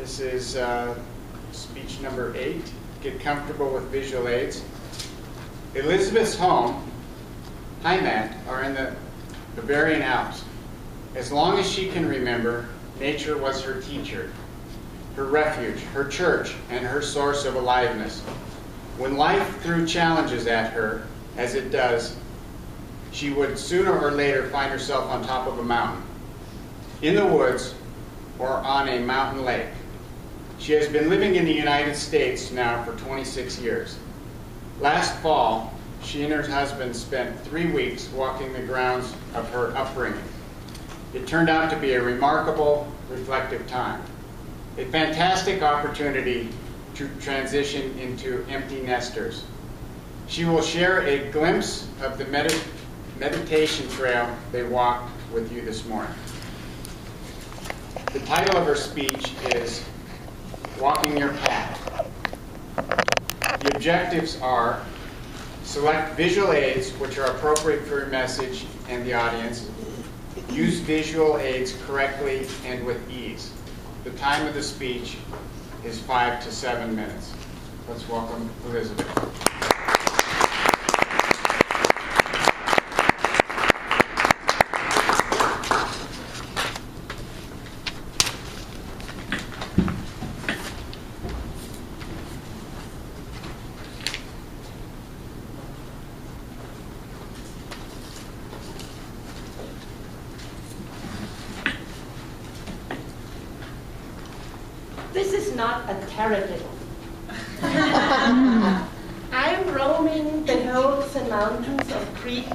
This is speech number 8. Get comfortable with visual aids. Elisabeth's home, Heimat, are in the Bavarian Alps. As long as she can remember, nature was her teacher, her refuge, her church, and her source of aliveness. When life threw challenges at her, as it does, she would sooner or later find herself on top of a mountain, in the woods, or on a mountain lake. She has been living in the United States now for 26 years. Last fall, she and her husband spent 3 weeks walking the grounds of her upbringing. It turned out to be a remarkable, reflective time. A fantastic opportunity to transition into empty nesters. She will share a glimpse of the meditation trail they walked with you this morning. The title of her speech is Walking Your Path. The objectives are: select visual aids which are appropriate for your message and the audience. Use visual aids correctly and with ease. The time of the speech is 5 to 7 minutes. Let's welcome Elisabeth. This is not a tarot. I'm roaming the hills and mountains of Crete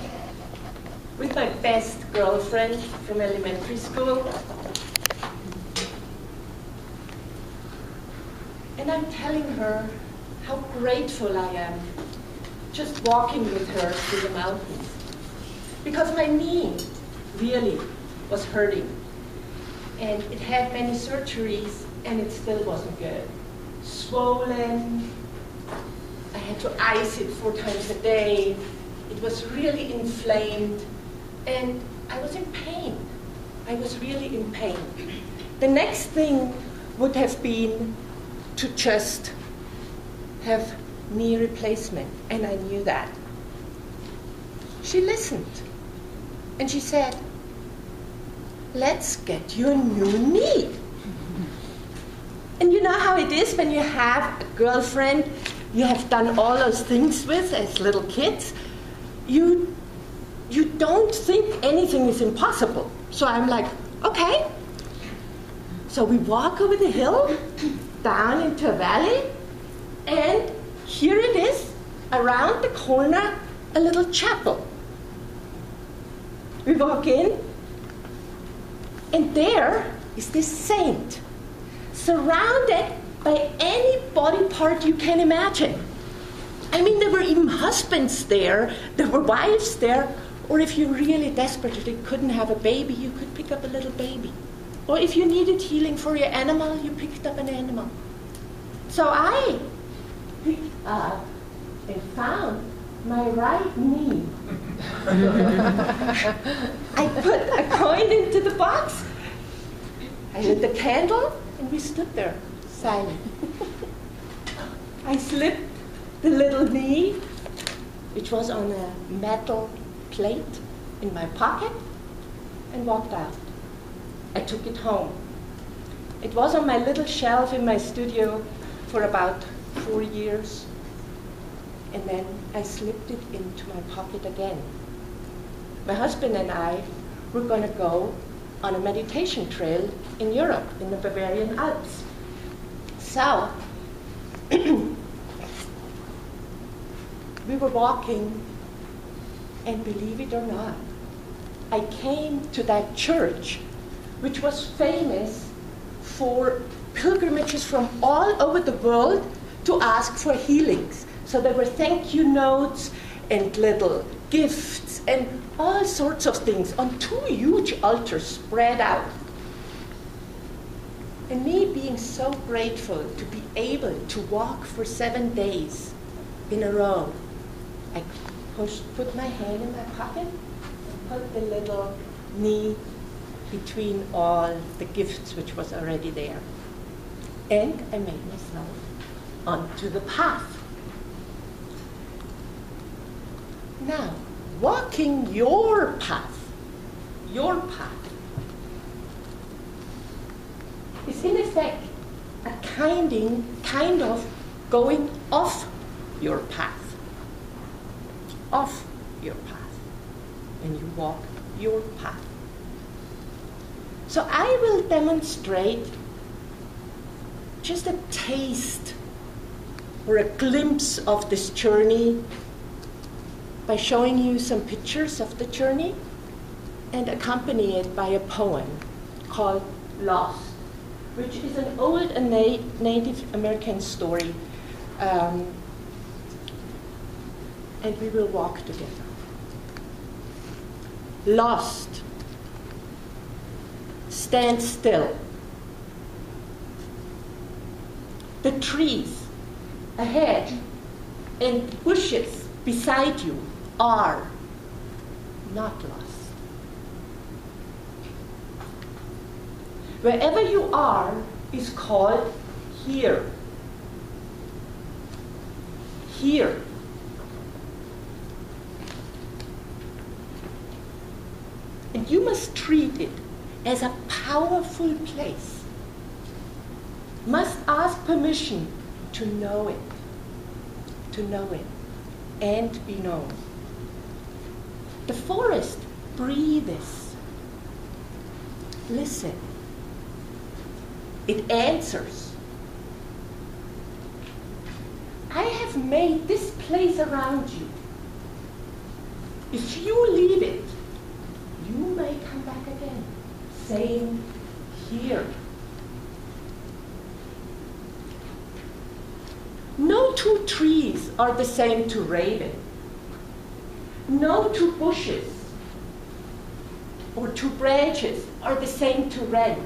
with my best girlfriend from elementary school. And I'm telling her how grateful I am just walking with her through the mountains. Because my knee really was hurting. And it had many surgeries, and it still wasn't good. Swollen, I had to ice it 4 times a day. It was really inflamed, and I was in pain. I was really in pain. The next thing would have been to just have knee replacement, and I knew that. She listened, and she said, "Let's get you a new knee." And you know how it is when you have a girlfriend you have done all those things with as little kids. You don't think anything is impossible. So I'm like, okay. So we walk over the hill, down into a valley, and here it is, around the corner, a little chapel. We walk in, and there is this saint, surrounded by any body part you can imagine. I mean, there were even husbands there, there were wives there, or if you really desperately couldn't have a baby, you could pick up a little baby. Or if you needed healing for your animal, you picked up an animal. So I picked up and found my right knee. I put a coin into the box, I lit the candle, and we stood there, silent. I slipped the little knee, which was on a metal plate, in my pocket, and walked out. I took it home. It was on my little shelf in my studio for about 4 years, and then I slipped it into my pocket again. My husband and I were going to go on a meditation trail in Europe, in the Bavarian Alps. So, we were walking, and believe it or not, I came to that church, which was famous for pilgrimages from all over the world to ask for healings. So there were thank you notes and little gifts and all sorts of things on 2 huge altars spread out. And me being so grateful to be able to walk for 7 days in a row, I put my hand in my pocket and put the little knee between all the gifts which was already there. And I made myself onto the path. Now, walking your path, is in effect a kind of going off your path. Off your path. And you walk your path. So I will demonstrate just a taste or a glimpse of this journey by showing you some pictures of the journey and accompany it by a poem called Lost, which is an old and Native American story. And we will walk together. Lost. Stand still. The trees ahead and bushes beside you are not lost. Wherever you are is called here. Here. And you must treat it as a powerful place. Must ask permission to know it, and be known. The forest breathes. Listen. It answers. I have made this place around you. If you leave it, you may come back again. Same here. No two trees are the same to raven. No two bushes or two branches are the same to wren.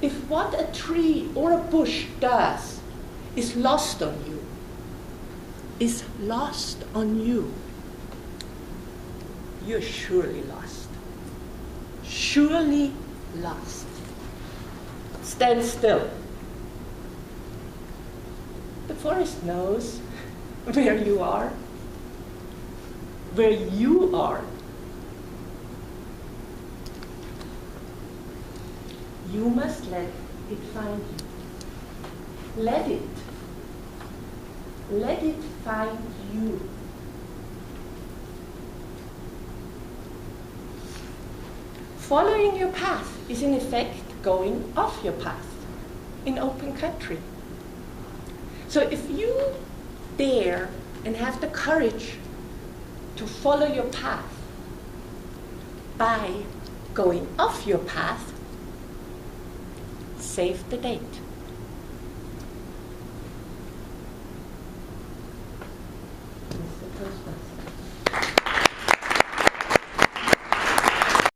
If what a tree or a bush does is lost on you, you're surely lost. Surely lost. Stand still. The forest knows where you are. Where you are. You must let it find you. Let it. Let it find you. Following your path is in effect going off your path in open country. So if you dare and have the courage to follow your path by going off your path, save the date. Mr. Toastmaster.